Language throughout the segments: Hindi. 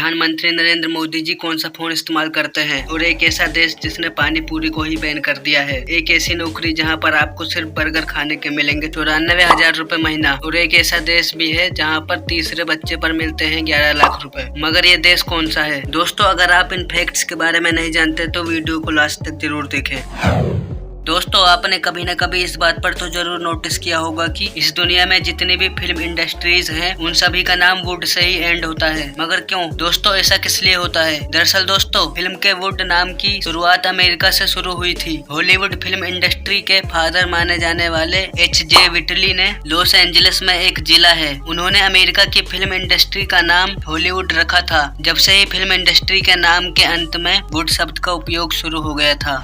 प्रधानमंत्री नरेंद्र मोदी जी कौन सा फोन इस्तेमाल करते हैं, और एक ऐसा देश जिसने पानी पूरी को ही बैन कर दिया है। एक ऐसी नौकरी जहां पर आपको सिर्फ बर्गर खाने के मिलेंगे 94,000 रुपए महीना, और एक ऐसा देश भी है जहां पर तीसरे बच्चे पर मिलते हैं 11 लाख रुपए। मगर ये देश कौन सा है? दोस्तों, अगर आप इन फैक्ट्स के बारे में नहीं जानते तो वीडियो को लास्ट तक जरूर देखें। दोस्तों, आपने कभी न कभी इस बात पर तो जरूर नोटिस किया होगा कि इस दुनिया में जितनी भी फिल्म इंडस्ट्रीज हैं, उन सभी का नाम वुड से ही एंड होता है। मगर क्यों दोस्तों, ऐसा किस लिए होता है? दरअसल दोस्तों, फिल्म के वुड नाम की शुरुआत अमेरिका से शुरू हुई थी। हॉलीवुड फिल्म इंडस्ट्री के फादर माने जाने वाले H.J. विटली ने लॉस एंजलिस में एक जिला है, उन्होंने अमेरिका की फिल्म इंडस्ट्री का नाम हॉलीवुड रखा था। जब से ही फिल्म इंडस्ट्री के नाम के अंत में वुड शब्द का उपयोग शुरू हो गया था।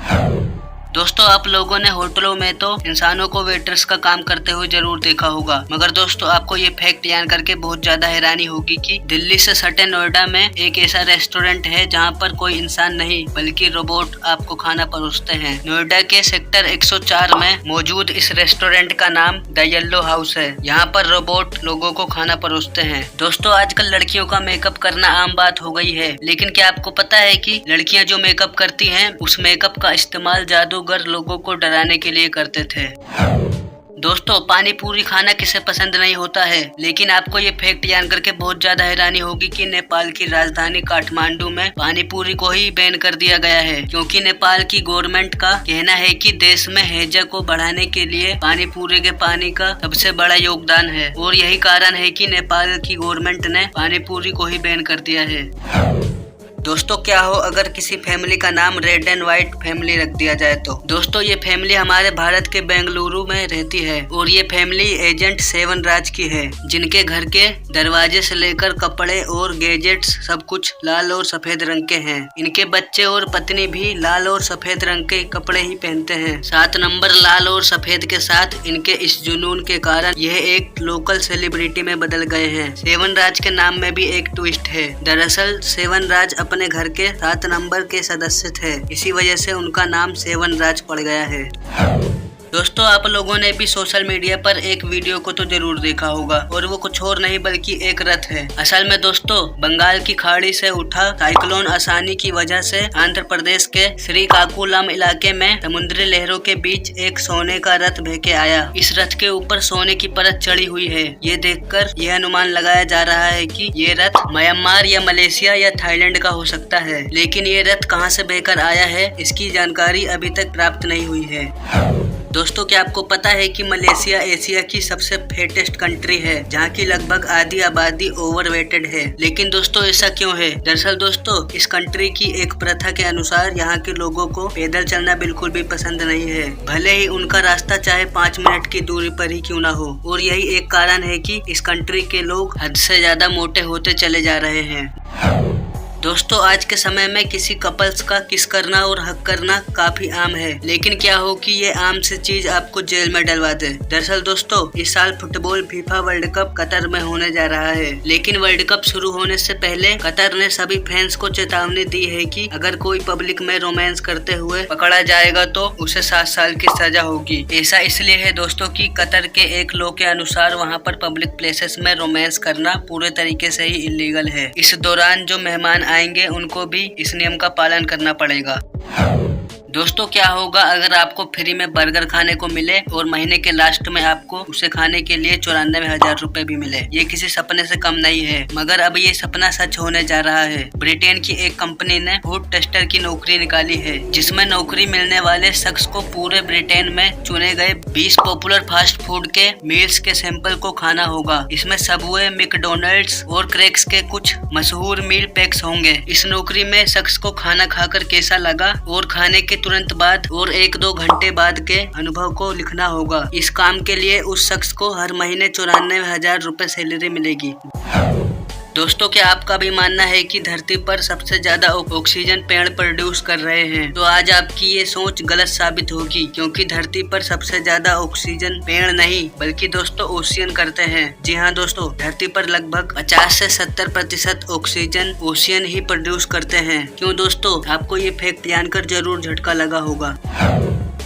दोस्तों, आप लोगों ने होटलों में तो इंसानों को वेटर्स का काम करते हुए जरूर देखा होगा, मगर दोस्तों आपको ये फैक्ट जान करके बहुत ज्यादा हैरानी होगी कि दिल्ली से सटे नोएडा में एक ऐसा रेस्टोरेंट है जहां पर कोई इंसान नहीं बल्कि रोबोट आपको खाना परोसते हैं। नोएडा के सेक्टर 104 में मौजूद इस रेस्टोरेंट का नाम द येलो हाउस है। यहाँ पर रोबोट लोगों को खाना परोसते हैं। दोस्तों, आजकल लड़कियों का मेकअप करना आम बात हो गई है, लेकिन क्या आपको पता है कि लड़कियां जो मेकअप करती हैं, उस मेकअप का इस्तेमाल जादूगर लोगों को डराने के लिए करते थे। दोस्तों, पानी पूरी खाना किसे पसंद नहीं होता है, लेकिन आपको ये फैक्ट जान करके बहुत ज्यादा हैरानी होगी कि नेपाल की राजधानी काठमांडू में पानी पूरी को ही बैन कर दिया गया है, क्योंकि नेपाल की गवर्नमेंट का कहना है कि देश में हैजा को बढ़ाने के लिए पानी पूरी के पानी का सबसे बड़ा योगदान है, और यही कारण है कि नेपाल की गवर्नमेंट ने पानी पूरी को ही बैन कर दिया है। दोस्तों, क्या हो अगर किसी फैमिली का नाम रेड एंड व्हाइट फैमिली रख दिया जाए तो? दोस्तों, ये फैमिली हमारे भारत के बेंगलुरु में रहती है, और ये फैमिली एजेंट सेवन राज की है, जिनके घर के दरवाजे से लेकर कपड़े और गैजेट्स सब कुछ लाल और सफेद रंग के हैं। इनके बच्चे और पत्नी भी लाल और सफेद रंग के कपड़े ही पहनते हैं। 7 नंबर लाल और सफेद के साथ इनके इस जुनून के कारण यह एक लोकल सेलिब्रिटी में बदल गए हैं। सेवन राज के नाम में भी एक ट्विस्ट है। दरअसल सेवन राज अपने घर के 7 नंबर के सदस्य थे, इसी वजह से उनका नाम सेवन राज पड़ गया है। दोस्तों, आप लोगों ने भी सोशल मीडिया पर एक वीडियो को तो जरूर देखा होगा, और वो कुछ और नहीं बल्कि एक रथ है। असल में दोस्तों, बंगाल की खाड़ी से उठा साइक्लोन आसानी की वजह से आंध्र प्रदेश के श्रीकाकुलम इलाके में समुद्री लहरों के बीच एक सोने का रथ बहके आया। इस रथ के ऊपर सोने की परत चढ़ी हुई है। ये देखकर यह अनुमान लगाया जा रहा है कि ये रथ म्यांमार या मलेशिया या थाईलैंड का हो सकता है, लेकिन ये रथ कहाँ से बहकर आया है, इसकी जानकारी अभी तक प्राप्त नहीं हुई है। दोस्तों, क्या आपको पता है कि मलेशिया एशिया की सबसे फेटेस्ट कंट्री है, जहाँ की लगभग आधी आबादी ओवरवेटेड है। लेकिन दोस्तों, ऐसा क्यों है? दरअसल दोस्तों, इस कंट्री की एक प्रथा के अनुसार यहाँ के लोगों को पैदल चलना बिल्कुल भी पसंद नहीं है, भले ही उनका रास्ता चाहे 5 मिनट की दूरी पर ही क्यों ना हो। और यही एक कारण है कि इस कंट्री के लोग हद से ज्यादा मोटे होते चले जा रहे हैं। दोस्तों, आज के समय में किसी कपल्स का किस करना और हक करना काफी आम है, लेकिन क्या हो कि ये आम सी चीज आपको जेल में डलवा दे। दरअसल दोस्तों, इस साल football FIFA world cup Qatar में होने जा रहा है, लेकिन वर्ल्ड कप शुरू होने से पहले कतर ने सभी फैंस को चेतावनी दी है कि अगर कोई पब्लिक में रोमांस करते हुए पकड़ा जाएगा तो उसे 7 साल की सजा होगी। ऐसा इसलिए है दोस्तों कि कतर के एक लॉ के अनुसार वहाँ पर पब्लिक प्लेसेस में रोमांस करना पूरे तरीके से ही इलीगल है। इस दौरान जो मेहमान आएंगे उनको भी इस नियम का पालन करना पड़ेगा। दोस्तों, क्या होगा अगर आपको फ्री में बर्गर खाने को मिले और महीने के लास्ट में आपको उसे खाने के लिए 94,000 रुपए भी मिले? ये किसी सपने से कम नहीं है, मगर अब ये सपना सच होने जा रहा है। ब्रिटेन की एक कंपनी ने फूड टेस्टर की नौकरी निकाली है, जिसमें नौकरी मिलने वाले शख्स को पूरे ब्रिटेन में चुने गए 20 पॉपुलर फास्ट फूड के मील्स के सैंपल को खाना होगा। इसमें सबवे, मैकडॉनल्ड्स और क्रैक्स के कुछ मशहूर मील पैक्स होंगे। इस नौकरी में शख्स को खाना खाकर कैसा लगा और खाने के तुरंत बाद और 1-2 घंटे बाद के अनुभव को लिखना होगा। इस काम के लिए उस शख्स को हर महीने 94,000 रुपए सैलरी मिलेगी। दोस्तों, क्या आपका भी मानना है कि धरती पर सबसे ज्यादा ऑक्सीजन पेड़ प्रोड्यूस कर रहे हैं? तो आज आपकी ये सोच गलत साबित होगी, क्योंकि धरती पर सबसे ज्यादा ऑक्सीजन पेड़ नहीं बल्कि दोस्तों ओशियन करते हैं। जी हाँ दोस्तों, धरती पर लगभग 50 से 70% ऑक्सीजन ओशियन ही प्रोड्यूस करते हैं। क्यों दोस्तों, आपको ये फैक्ट जानकर जरूर झटका लगा होगा।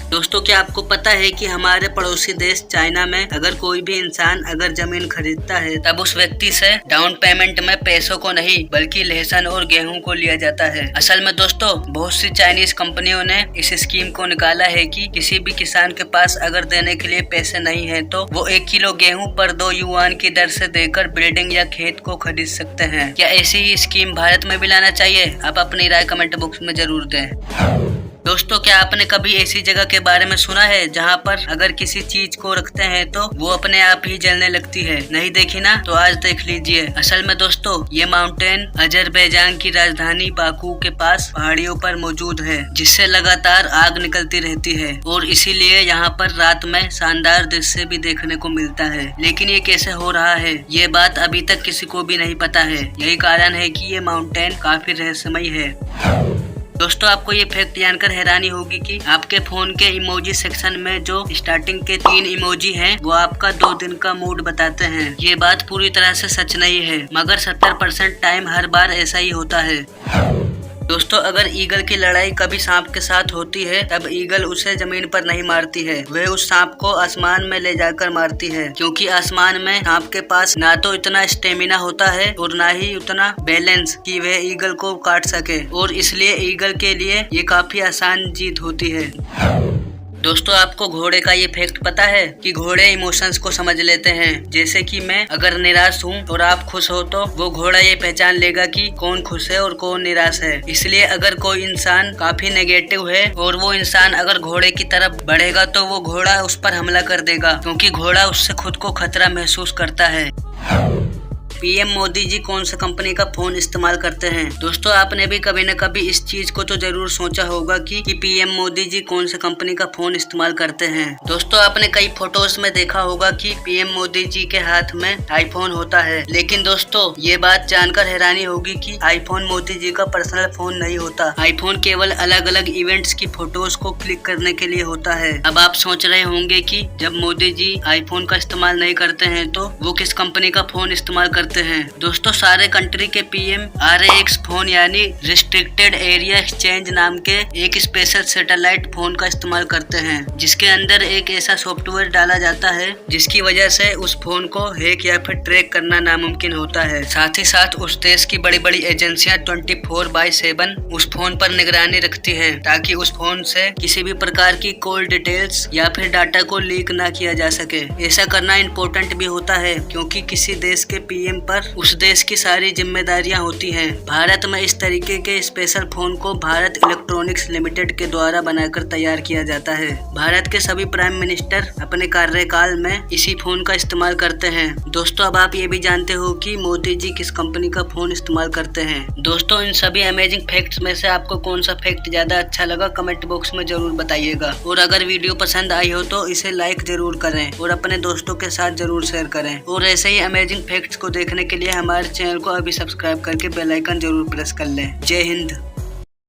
दोस्तों क्या आपको पता है कि हमारे पड़ोसी देश चाइना में अगर कोई भी इंसान अगर जमीन खरीदता है तब उस व्यक्ति से डाउन पेमेंट में पैसों को नहीं बल्कि लहसुन और गेहूं को लिया जाता है। असल में दोस्तों बहुत सी चाइनीज कंपनियों ने इस स्कीम को निकाला है कि किसी भी किसान के पास अगर देने के लिए पैसे नहीं है तो वो 1 किलो गेहूं पर 2 युआन की दर से देकर बिल्डिंग या खेत को खरीद सकते हैं। क्या ऐसी ही स्कीम भारत में भी लाना चाहिए? आप अपनी राय कमेंट बॉक्स में जरूर दें। दोस्तों क्या आपने कभी ऐसी जगह के बारे में सुना है जहाँ पर अगर किसी चीज को रखते हैं तो वो अपने आप ही जलने लगती है? नहीं देखी ना? तो आज देख लीजिए। असल में दोस्तों ये माउंटेन अजरबैजान की राजधानी बाकू के पास पहाड़ियों पर मौजूद है, जिससे लगातार आग निकलती रहती है और इसीलिए यहाँ पर रात में शानदार दृश्य भी देखने को मिलता है। लेकिन ये कैसे हो रहा है ये बात अभी तक किसी को भी नहीं पता है। यही कारण है कि ये माउंटेन काफी रहस्यमय है। दोस्तों आपको ये फैक्ट जानकर हैरानी होगी कि आपके फोन के इमोजी सेक्शन में जो स्टार्टिंग के 3 इमोजी हैं वो आपका 2 दिन का मूड बताते हैं। ये बात पूरी तरह से सच नहीं है, मगर 70% टाइम हर बार ऐसा ही होता है। दोस्तों अगर ईगल की लड़ाई कभी सांप के साथ होती है तब ईगल उसे जमीन पर नहीं मारती है, वह उस सांप को आसमान में ले जाकर मारती है, क्योंकि आसमान में सांप के पास ना तो इतना स्टेमिना होता है और ना ही उतना बैलेंस कि वह ईगल को काट सके, और इसलिए ईगल के लिए ये काफी आसान जीत होती है। दोस्तों आपको घोड़े का ये फैक्ट पता है कि घोड़े इमोशंस को समझ लेते हैं। जैसे कि मैं अगर निराश हूँ और आप खुश हो तो वो घोड़ा ये पहचान लेगा कि कौन खुश है और कौन निराश है। इसलिए अगर कोई इंसान काफी नेगेटिव है और वो इंसान अगर घोड़े की तरफ बढ़ेगा तो वो घोड़ा उस पर हमला कर देगा, क्योंकि घोड़ा उससे खुद को खतरा महसूस करता है। पीएम मोदी जी कौन सा कंपनी का फोन इस्तेमाल करते हैं? दोस्तों आपने भी कभी न कभी इस चीज को तो जरूर सोचा होगा कि पीएम मोदी जी कौन सा कंपनी का फोन इस्तेमाल करते हैं। दोस्तों आपने कई फोटोज में देखा होगा कि पीएम मोदी जी के हाथ में आईफोन होता है, लेकिन दोस्तों ये बात जानकर हैरानी होगी कि आईफोन मोदी जी का पर्सनल फोन नहीं होता। आईफोन केवल अलग अलग इवेंट्स की फोटोज को क्लिक करने के लिए होता है। अब आप सोच रहे होंगे कि जब मोदी जी आईफोन का इस्तेमाल नहीं करते हैं तो वो किस कंपनी का फोन इस्तेमाल करते हैं? दोस्तों सारे कंट्री के पीएम RAX फोन यानी रिस्ट्रिक्टेड एरिया एक्सचेंज नाम के एक स्पेशल सैटेलाइट फोन का इस्तेमाल करते हैं, जिसके अंदर एक ऐसा सॉफ्टवेयर डाला जाता है जिसकी वजह से उस फोन को हैक या फिर ट्रैक करना नामुमकिन होता है। साथ ही साथ उस देश की बड़ी बड़ी एजेंसियां 24/7 उस फोन पर निगरानी रखती है, ताकि उस फोन से किसी भी प्रकार की कॉल डिटेल्स या फिर डाटा को लीक ना किया जा सके। ऐसा करना इम्पोर्टेंट भी होता है क्योंकि किसी देश के पीएम पर उस देश की सारी जिम्मेदारियां होती हैं। भारत में इस तरीके के स्पेशल फोन को भारत इलेक्ट्रॉनिक्स लिमिटेड के द्वारा बनाकर तैयार किया जाता है। भारत के सभी प्राइम मिनिस्टर अपने कार्यकाल में इसी फोन का इस्तेमाल करते हैं। दोस्तों अब आप ये भी जानते हो कि मोदी जी किस कंपनी का फोन इस्तेमाल करते हैं। दोस्तों इन सभी अमेजिंग फैक्ट्स में से आपको कौन सा फैक्ट ज्यादा अच्छा लगा कमेंट बॉक्स में जरूर बताइएगा, और अगर वीडियो पसंद आई हो तो इसे लाइक जरूर करें और अपने दोस्तों के साथ जरूर शेयर करें। और ऐसे ही अमेजिंग फैक्ट्स को देखने के लिए हमारे चैनल को अभी सब्सक्राइब करके बेल आइकन जरूर प्रेस कर लें। जय हिंद।